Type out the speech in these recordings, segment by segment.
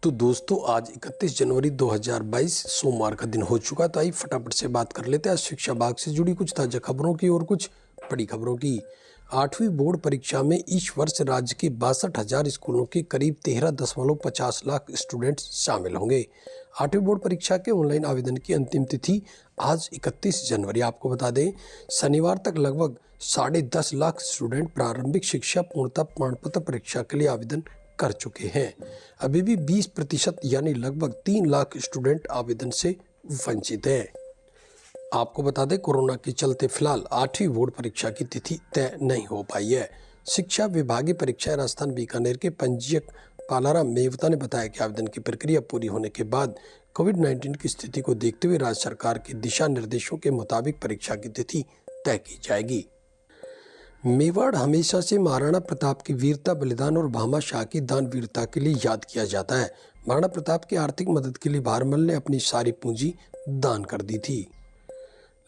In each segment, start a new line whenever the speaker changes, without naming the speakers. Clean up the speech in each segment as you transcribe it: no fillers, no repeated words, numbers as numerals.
तो दोस्तों आज 31 जनवरी 2022 सोमवार का दिन हो चुका। तो आइए फटाफट से बात कर लेते हैं शिक्षा विभाग से जुड़ी कुछ ताजा खबरों की और कुछ बड़ी खबरों की। 8वीं बोर्ड परीक्षा में इस वर्ष राज्य के 62,000 स्कूलों के करीब 13.50 लाख स्टूडेंट शामिल होंगे। 8वीं बोर्ड परीक्षा के ऑनलाइन आवेदन की अंतिम तिथि आज 31 जनवरी। आपको बता दें शनिवार तक लगभग 10.5 लाख स्टूडेंट प्रारंभिक शिक्षा पूर्णता प्रमाण पत्र परीक्षा के लिए आवेदन कर चुके हैं। अभी भी 20% यानी लगभग 3 लाख स्टूडेंट आवेदन से वंचित हैं। आपको बता दें कोरोना के चलते फिलहाल 8वीं बोर्ड परीक्षा की तिथि तय नहीं हो पाई है। शिक्षा विभागीय परीक्षा राजस्थान बीकानेर के पंजीयक पालाराम मेवता ने बताया कि आवेदन की प्रक्रिया पूरी होने के बाद कोविड-19 की स्थिति को देखते हुए राज्य सरकार के दिशा निर्देशों के मुताबिक परीक्षा की तिथि तय की जाएगी। मेवाड़ हमेशा से महाराणा प्रताप की वीरता बलिदान और भामा शाह की दान वीरता के लिए याद किया जाता है। महाराणा प्रताप की आर्थिक मदद के लिए भारमल ने अपनी सारी पूंजी दान कर दी थी,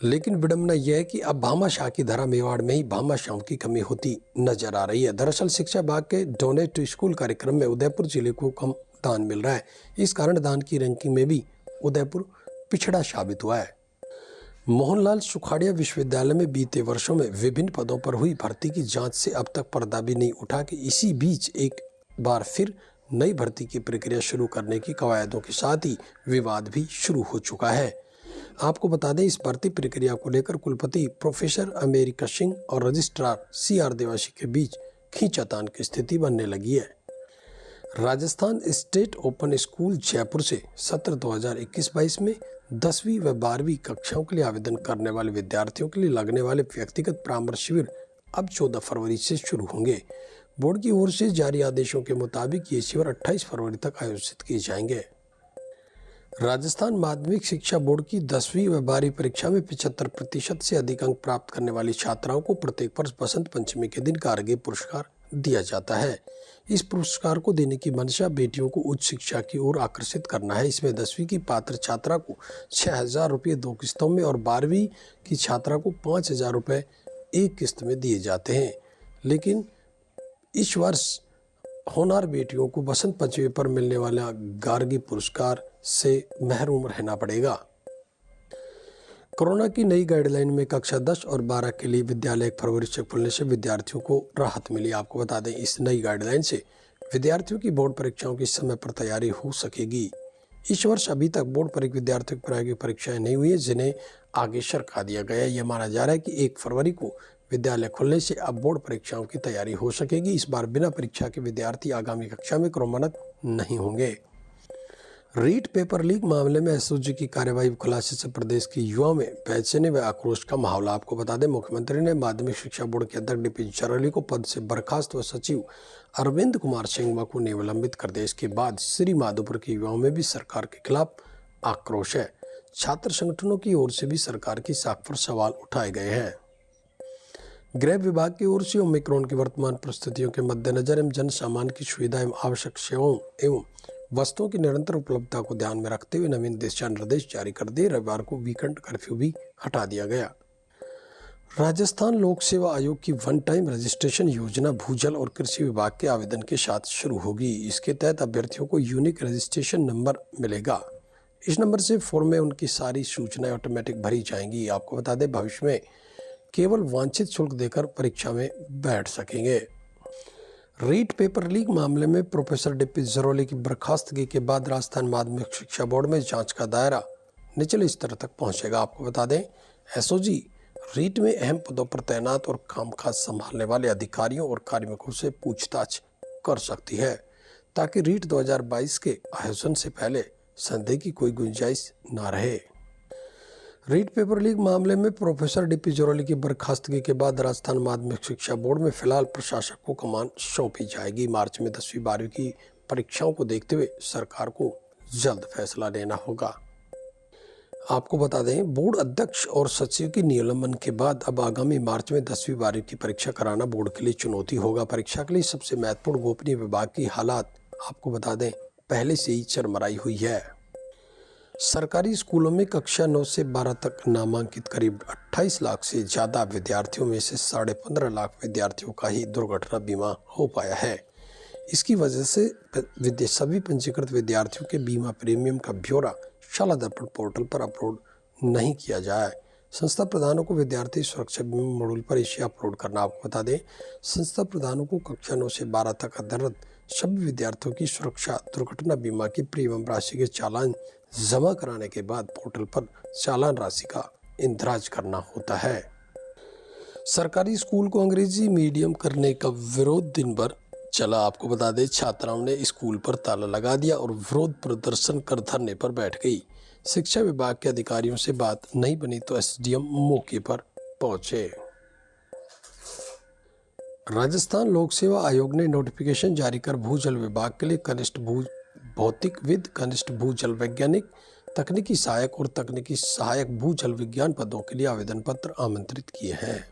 लेकिन विडंबना यह है कि अब भामा शाह की धरा मेवाड़ में ही भामा शाह की कमी होती नजर आ रही है। दरअसल शिक्षा विभाग के डोनेट टू स्कूल कार्यक्रम में उदयपुर जिले को कम दान मिल रहा है। इस कारण दान की रैंकिंग में भी उदयपुर पिछड़ा साबित हुआ है। मोहनलाल सुखाड़िया विश्वविद्यालय में बीते वर्षों में विभिन्न पदों पर हुई भर्ती की जांच से अब तक पर्दा भी नहीं उठा कि इसी बीच एक बार फिर नई भर्ती की प्रक्रिया शुरू करने की कवायदों के साथ ही विवाद भी शुरू हो चुका है। आपको बता दें इस भर्ती प्रक्रिया को लेकर कुलपति प्रोफेसर अमेरिका सिंह और रजिस्ट्रार CR देवासी के बीच खींचातान की स्थिति बनने लगी है। Rajasthan state open school Jaipur से सत्र 2021-22 में 10वीं व 12वीं कक्षाओं के लिए आवेदन करने वाले विद्यार्थियों के लिए लगने वाले व्यक्तिगत परामर्श शिविर अब 14 फरवरी से शुरू होंगे। बोर्ड की ओर से जारी आदेशों के मुताबिक ये शिविर 28 फरवरी तक आयोजित किए जाएंगे। राजस्थान माध्यमिक शिक्षा बोर्ड की 10वीं व 12वीं परीक्षा में 75% से अधिक अंक प्राप्त करने वाली छात्राओं को प्रत्येक वर्ष बसंत पंचमी के दिन गार्गी पुरस्कार दिया जाता है। इस पुरस्कार को देने की मंशा बेटियों को उच्च शिक्षा की ओर आकर्षित करना है। इसमें 10वीं की पात्र छात्रा को 6,000 रुपये 2 किस्तों में और 12वीं की छात्रा को 5,000 रुपये एक किस्त में दिए जाते हैं। लेकिन इस वर्ष होनहार बेटियों को बसंत पंचमी पर मिलने वाला गार्गी पुरस्कार से महरूम रहना पड़ेगा। कोरोना की नई गाइडलाइन में कक्षा 10 और 12 के लिए विद्यालय 1 फरवरी से खुलने से विद्यार्थियों को राहत मिली। आपको बता दें इस नई गाइडलाइन से विद्यार्थियों की बोर्ड परीक्षाओं की समय पर तैयारी हो सकेगी। इस वर्ष अभी तक बोर्ड परीक्षा विद्यार्थियों की प्रायोगिक परीक्षाएं नहीं हुई है, जिन्हें आगे सरका दिया गया है। यह माना जा रहा है कि 1 फरवरी को विद्यालय खुलने से अब बोर्ड परीक्षाओं की तैयारी हो सकेगी। इस बार बिना परीक्षा के विद्यार्थी आगामी कक्षा में क्रमबद्ध नहीं होंगे। रीट पेपर लीक मामले में SOG की कार्यवाही खुलासे से प्रदेश के युवाओं में बेचैनी व आक्रोश का माहौल। आपको बता दें मुख्यमंत्री ने माध्यमिक शिक्षा बोर्ड के अध्यक्ष DP जरौली को पद से बर्खास्त व सचिव अरविंद कुमार सिंह को निलंबित कर दिया। इसके बाद श्री माधोपुर के युवाओं में भी सरकार के खिलाफ आक्रोश है। छात्र संगठनों की ओर से भी सरकार की साख पर सवाल उठाए गए हैं। गृह विभाग की ओर से ओमिक्रॉन की वर्तमान परिस्थितियों के मद्देनजर एवं जन सामान्य की सुविधा एवं आवश्यक सेवाओं एवं वस्तुओं की निरंतर उपलब्धता को ध्यान में रखते हुए नवीन दिशा निर्देश जारी कर दिए। रविवार को वीकेंड कर्फ्यू भी हटा दिया गया। राजस्थान लोक सेवा आयोग की वन टाइम रजिस्ट्रेशन योजना भूजल और कृषि विभाग के आवेदन के साथ शुरू होगी। इसके तहत अभ्यर्थियों को यूनिक रजिस्ट्रेशन नंबर मिलेगा। इस नंबर से फॉर्म में उनकी सारी सूचनाएं ऑटोमेटिक भरी जाएंगी। आपको बता दें भविष्य में केवल वांछित शुल्क देकर परीक्षा में बैठ सकेंगे। रीट पेपर लीक मामले में प्रोफेसर DP जरौली की बर्खास्तगी के बाद राजस्थान माध्यमिक शिक्षा बोर्ड में जांच का दायरा निचले स्तर तक पहुंचेगा। आपको बता दें SOG रीट में अहम पदों पर तैनात और कामकाज संभालने वाले अधिकारियों और कार्मिकों से पूछताछ कर सकती है, ताकि रीट 2022 के आयोजन से पहले संदेह की कोई गुंजाइश न रहे। रीट पेपर लीक मामले में प्रोफेसर DP जरौली की बर्खास्तगी के बाद राजस्थान माध्यमिक शिक्षा बोर्ड में फिलहाल प्रशासक को कमान सौंपी जाएगी। मार्च में 10वीं 12वीं की परीक्षाओं को देखते हुए सरकार को जल्द फैसला लेना होगा। आपको बता दें बोर्ड अध्यक्ष और सचिव की निलंबन के बाद अब आगामी मार्च में 10वीं 12वीं की परीक्षा कराना बोर्ड के लिए चुनौती होगा। परीक्षा के लिए सबसे महत्वपूर्ण गोपनीय विभाग की हालात आपको बता दें पहले से ही चरमराई हुई है। सरकारी स्कूलों में कक्षा 9 से 12 तक नामांकित करीब 28 लाख से ज़्यादा विद्यार्थियों में से 15.5 लाख विद्यार्थियों का ही दुर्घटना बीमा हो पाया है। इसकी वजह से सभी पंजीकृत विद्यार्थियों के बीमा प्रीमियम का ब्यौरा शाला दर्पण पोर्टल पर अपलोड नहीं किया जाए। संस्था प्रधानों को विद्यार्थी सुरक्षा बीमा मॉड्यूल पर इसे अपलोड करना। आपको बता दें, संस्था प्रधानों को कक्षा 9 से 12 तक अध्ययनरत सभी विद्यार्थियों की सुरक्षा दुर्घटना बीमा की प्रीमियम राशि के चालान जमा कराने के बाद पोर्टल पर चालान राशि का इंदराज करना होता है। सरकारी स्कूल को अंग्रेजी मीडियम करने का विरोध दिन भर चला। आपको बता दें, छात्राओं ने स्कूल पर ताला लगा दिया और विरोध प्रदर्शन कर धरने पर बैठ गई। शिक्षा विभाग के अधिकारियों से बात नहीं बनी तो एसडीएम मौके पर पहुंचे। राजस्थान लोक सेवा आयोग ने नोटिफिकेशन जारी कर भूजल विभाग के लिए कनिष्ठ भौतिकविद, कनिष्ठ भूजल वैज्ञानिक, तकनीकी सहायक और तकनीकी सहायक भूजल विज्ञान पदों के लिए आवेदन पत्र आमंत्रित किए हैं।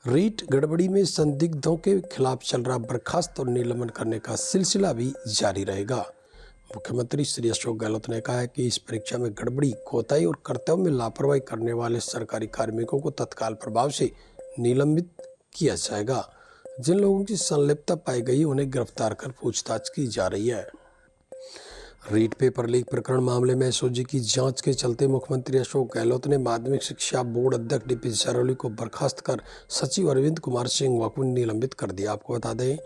रीट गड़बड़ी में संदिग्धों के खिलाफ चल रहा बर्खास्त और निलंबन करने का सिलसिला भी जारी रहेगा। मुख्यमंत्री श्री अशोक गहलोत ने कहा है कि इस परीक्षा में गड़बड़ी, कोताही और कर्तव्य में लापरवाही करने वाले सरकारी कार्मिकों को तत्काल प्रभाव से निलंबित किया जाएगा। जिन लोगों की संलिप्तता पाई गई उन्हें गिरफ्तार कर पूछताछ की जा रही है। रीट पेपर लीक प्रकरण मामले में एसओजी की जांच के चलते मुख्यमंत्री अशोक गहलोत ने माध्यमिक शिक्षा बोर्ड अध्यक्ष डीपी झरोली को बर्खास्त कर सचिव अरविंद कुमार सिंह को निलंबित कर दिया। आपको बता दें,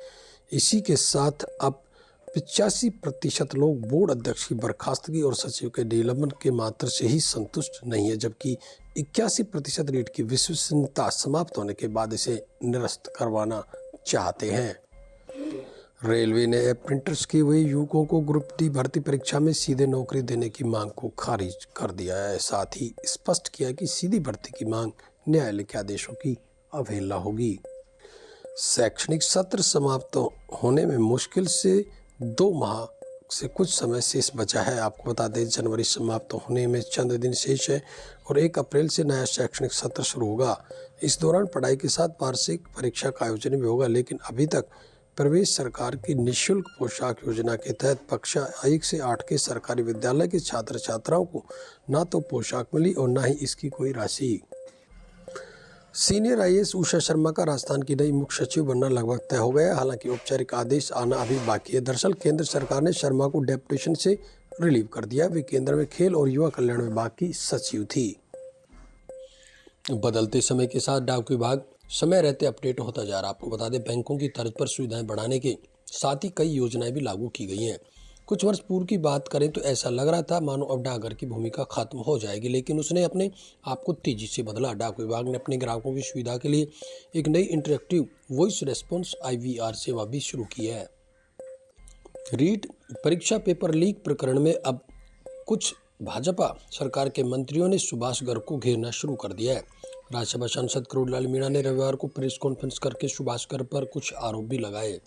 इसी के साथ अब 85% लोग बोर्ड अध्यक्ष की बर्खास्तगी और सचिव के निलंबन के मात्र से ही संतुष्ट नहीं है, जबकि 81% रीट की विश्वसनीयता समाप्त होने के बाद इसे निरस्त करवाना चाहते हैं। रेलवे ने अप्रेंटिस किए हुए युवकों को ग्रुप डी भर्ती परीक्षा में सीधे नौकरी देने की मांग को खारिज कर दिया है। साथ ही स्पष्ट किया कि सीधी भर्ती की मांग न्यायालय के आदेशों की अवहेलना होगी। शैक्षणिक सत्र समाप्त होने में मुश्किल से 2 माह से कुछ समय शेष बचा है। आपको बता दें, जनवरी समाप्त होने में चंद दिन शेष है और 1 अप्रैल से नया शैक्षणिक सत्र शुरू होगा। इस दौरान पढ़ाई के साथ वार्षिक परीक्षा का आयोजन भी होगा, लेकिन अभी तक प्रवेश सरकार की निःशुल्क पोशाक योजना के तहत कक्षा 1 से 8 के सरकारी विद्यालय के छात्र छात्राओं को ना तो पोशाक मिली और ना ही इसकी कोई राशि। सीनियर आईएएस उषा शर्मा का राजस्थान की नई मुख्य सचिव बनना लगभग तय हो गया है। हालांकि औपचारिक आदेश आना अभी बाकी है। दरअसल केंद्र सरकार ने शर्मा को डेपुटेशन से रिलीव कर दिया। वे केंद्र में खेल और युवा कल्याण विभाग की सचिव थी। बदलते समय के साथ डाक विभाग समय रहते अपडेट होता जा रहा। आपको बता दें, बैंकों की तर्ज पर सुविधाएं बढ़ाने के साथ ही कई योजनाएं भी लागू की गई हैं। कुछ वर्ष पूर्व की बात करें तो ऐसा लग रहा था मानो अब डाकघर की भूमिका खत्म हो जाएगी, लेकिन उसने अपने आप को तेजी से बदला। डाक विभाग ने अपने ग्राहकों की सुविधा के लिए एक नई इंटरेक्टिव वॉइस रेस्पॉन्स IVR सेवा भी शुरू की है। रीट परीक्षा पेपर लीक प्रकरण में अब कुछ भाजपा सरकार के मंत्रियों ने सुभाष गर्ग को घेरना शुरू कर दिया है। राज्यसभा सांसद करोड़लाल मीणा ने रविवार को प्रेस कॉन्फ्रेंस करके सुभाष गर्ग पर कुछ आरोप भी लगाए।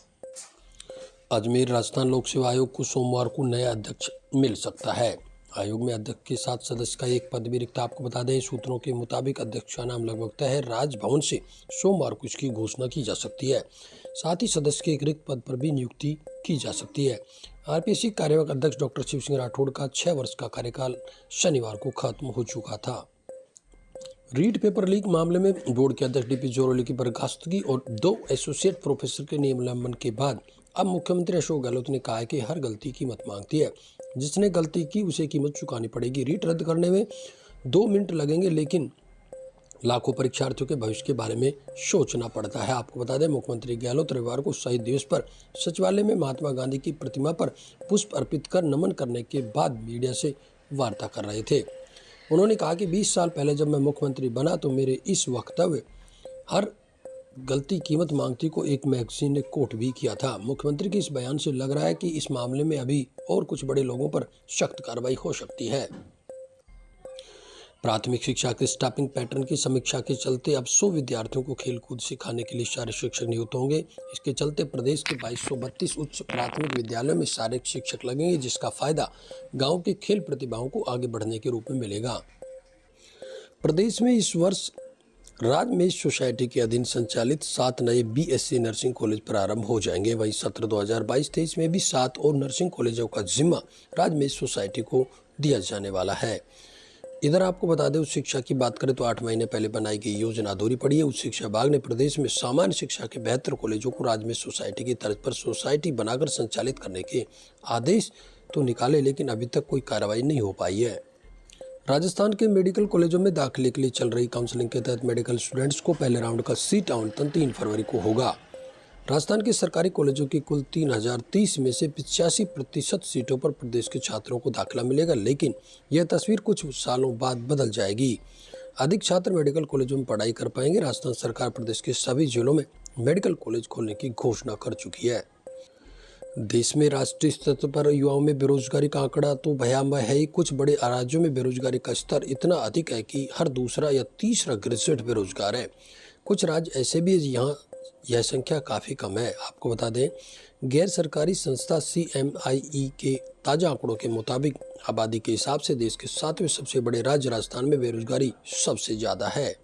अजमेर राजस्थान लोक सेवा आयोग को सोमवार को नया अध्यक्ष मिल सकता है। आयोग में अध्यक्ष के साथ सदस्य का एक पद भी रिक्त। आपको बता दें, सूत्रों के मुताबिक अध्यक्ष का नाम लगभग तय है। राजभवन से सोमवार को इसकी घोषणा की जा सकती है। साथ ही सदस्य के एक रिक्त पद पर भी नियुक्ति की जा सकती है। RPSC कार्यवाहक अध्यक्ष डॉक्टर शिव सिंह राठौड़ का 6 वर्ष का कार्यकाल शनिवार को खत्म हो चुका था। रीट पेपर लीक मामले में बोर्ड के अध्यक्ष डीपी झरोली की बर्खास्तगी और 2 एसोसिएट प्रोफेसर के निलंबन के बाद अब मुख्यमंत्री अशोक गहलोत ने कहा है कि हर गलती कीमत मांगती है। जिसने गलती की उसे कीमत चुकानी पड़ेगी। रीट रद्द करने में 2 मिनट लगेंगे, लेकिन लाखों परीक्षार्थियों के भविष्य के बारे में सोचना पड़ता है। आपको बता दें, मुख्यमंत्री गहलोत रविवार को शहीद दिवस पर सचिवालय में महात्मा गांधी की प्रतिमा पर पुष्प अर्पित कर नमन करने के बाद मीडिया से वार्ता कर रहे थे। उन्होंने कहा कि 20 साल पहले जब मैं मुख्यमंत्री बना तो मेरे इस वक्तव्य हर गलती कीमत मांगती को एक मैगजीन ने कोट भी किया था। मुख्यमंत्री के इस बयान से लग रहा है कि इस मामले में अभी और कुछ बड़े लोगों पर सख्त कार्रवाई हो सकती है। प्राथमिक शिक्षा के स्टाफिंग पैटर्न की समीक्षा के चलते अब 100 विद्यार्थियों को खेलकूद सिखाने के लिए शारीरिक शिक्षक नियुक्त होंगे। इसके चलते प्रदेश के 2232 उच्च प्राथमिक विद्यालयों में शारीरिक शिक्षक लगेंगे, जिसका फायदा गांव के खेल प्रतिभाओं को आगे बढ़ने के रूप में मिलेगा। प्रदेश में इस वर्ष राजमेश सोसाइटी के अधीन संचालित 7 नए BSc नर्सिंग कॉलेज प्रारंभ हो जाएंगे। वहीं सत्र 2022-23 में भी 7 और नर्सिंग कॉलेजों का जिम्मा राजमेश सोसाइटी को दिया जाने वाला है। इधर आपको बता दें, उच्च शिक्षा की बात करें तो 8 महीने पहले बनाई गई योजना अधूरी पड़ी है। उच्च शिक्षा विभाग ने प्रदेश में सामान्य शिक्षा के बेहतर कॉलेजों को राज्य में सोसाइटी की तर्ज पर सोसाइटी बनाकर संचालित करने के आदेश तो निकाले, लेकिन अभी तक कोई कार्रवाई नहीं हो पाई है। राजस्थान के मेडिकल कॉलेजों में दाखिले के लिए चल रही काउंसलिंग के तहत मेडिकल स्टूडेंट्स को पहले राउंड का सीट आवंटन 3 फरवरी को होगा। राजस्थान के सरकारी कॉलेजों की कुल 3030 में से 85% सीटों पर प्रदेश के छात्रों को दाखिला मिलेगा, लेकिन यह तस्वीर कुछ सालों बाद बदल जाएगी। अधिक छात्र मेडिकल कॉलेजों में पढ़ाई कर पाएंगे। राजस्थान सरकार प्रदेश के सभी जिलों में मेडिकल कॉलेज खोलने की घोषणा कर चुकी है। देश में राष्ट्रीय स्तर पर युवाओं में बेरोजगारी का आंकड़ा तो भयावह है ही। कुछ बड़े राज्यों में बेरोजगारी का स्तर इतना अधिक है कि हर दूसरा या तीसरा ग्रेजुएट बेरोजगार है। कुछ राज्य ऐसे भी हैं जहाँ यह संख्या काफ़ी कम है। आपको बता दें, गैर सरकारी संस्था CMIE के ताज़ा आंकड़ों के मुताबिक आबादी के हिसाब से देश के 7वें सबसे बड़े राज्य राजस्थान में बेरोजगारी सबसे ज़्यादा है।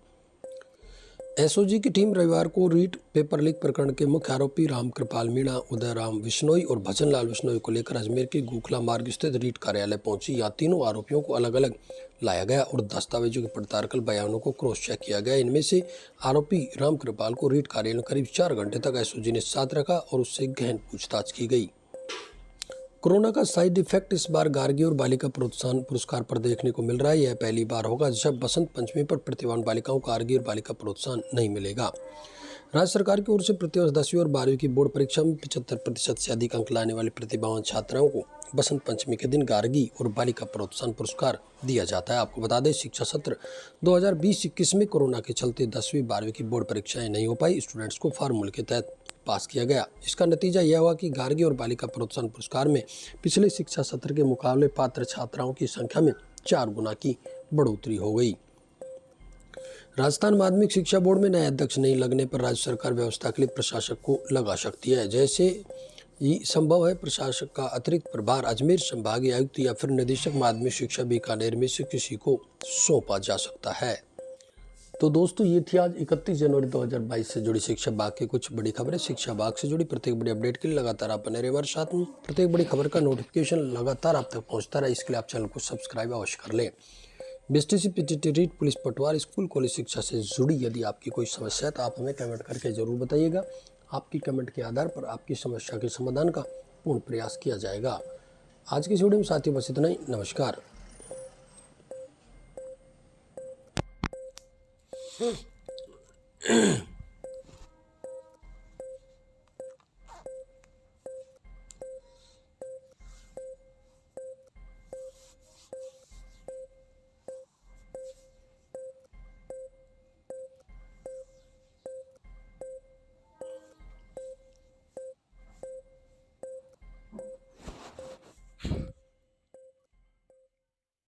SOG की टीम रविवार को रीट पेपर लीक प्रकरण के मुख्य आरोपी रामकृपाल मीणा, उदय राम बिश्नोई और भजन लाल बिश्नोई को लेकर अजमेर के गोखला मार्ग स्थित रीट कार्यालय पहुंची। यहाँ तीनों आरोपियों को अलग अलग लाया गया और दस्तावेजों की पड़ताल कर बयानों को क्रॉस चेक किया गया। इनमें से आरोपी रामकृपाल को रीट कार्यालय में करीब 4 घंटे तक SOG ने साथ रखा और उससे गहन पूछताछ की गई। कोरोना का साइड इफेक्ट इस बार गार्गी और बालिका प्रोत्साहन पुरस्कार पर देखने को मिल रहा है। यह पहली बार होगा जब बसंत पंचमी पर प्रतिभावान बालिकाओं को गार्गी और बालिका प्रोत्साहन नहीं मिलेगा। राज्य सरकार की ओर से प्रतिवर्ष 10वीं और 12वीं की बोर्ड परीक्षा में 75% से अधिक अंक लाने वाली प्रतिभावान छात्राओं को बसंत पंचमी के दिन गार्गी और बालिका प्रोत्साहन पुरस्कार दिया जाता है। आपको बता दें, शिक्षा सत्र 2020-21 में कोरोना के चलते 10वीं 12वीं की बोर्ड परीक्षाएं नहीं हो पाई। स्टूडेंट्स को फार्मूले के तहत पास किया गया। इसका नतीजा यह हुआ कि गार्गी और बालिका प्रोत्साहन पुरस्कार में पिछले शिक्षा सत्र के मुकाबले पात्र छात्राओं की संख्या में 4 गुना की बढ़ोतरी हो गई। राजस्थान माध्यमिक शिक्षा बोर्ड में नए अध्यक्ष नहीं लगने पर राज्य सरकार व्यवस्था के लिए प्रशासक को लगा सकती है। जैसे ही संभव है, प्रशासक का अतिरिक्त प्रभार अजमेर संभागीय आयुक्त या फिर निदेशक माध्यमिक शिक्षा बीकानेर में से किसी को सौंपा जा सकता है। तो दोस्तों, ये थी आज 31 जनवरी 2022 से जुड़ी शिक्षा विभाग की कुछ बड़ी खबरें। शिक्षा विभाग से जुड़ी प्रत्येक बड़ी अपडेट के लिए लगातार आप बने रहे हमारे साथ में। प्रत्येक बड़ी खबर का नोटिफिकेशन लगातार आप तक पहुंचता रहे, इसके लिए आप चैनल को सब्सक्राइब अवश्य कर लें। BSTC, PTT, रीट, पुलिस पटवार, स्कूल कॉलेज शिक्षा से जुड़ी यदि आपकी कोई समस्या है तो आप हमें कमेंट करके जरूर बताइएगा। आपकी कमेंट के आधार पर आपकी समस्या के समाधान का पूर्ण प्रयास किया जाएगा। आज की इस वीडियो में साथियों बस इतना ही। नमस्कार।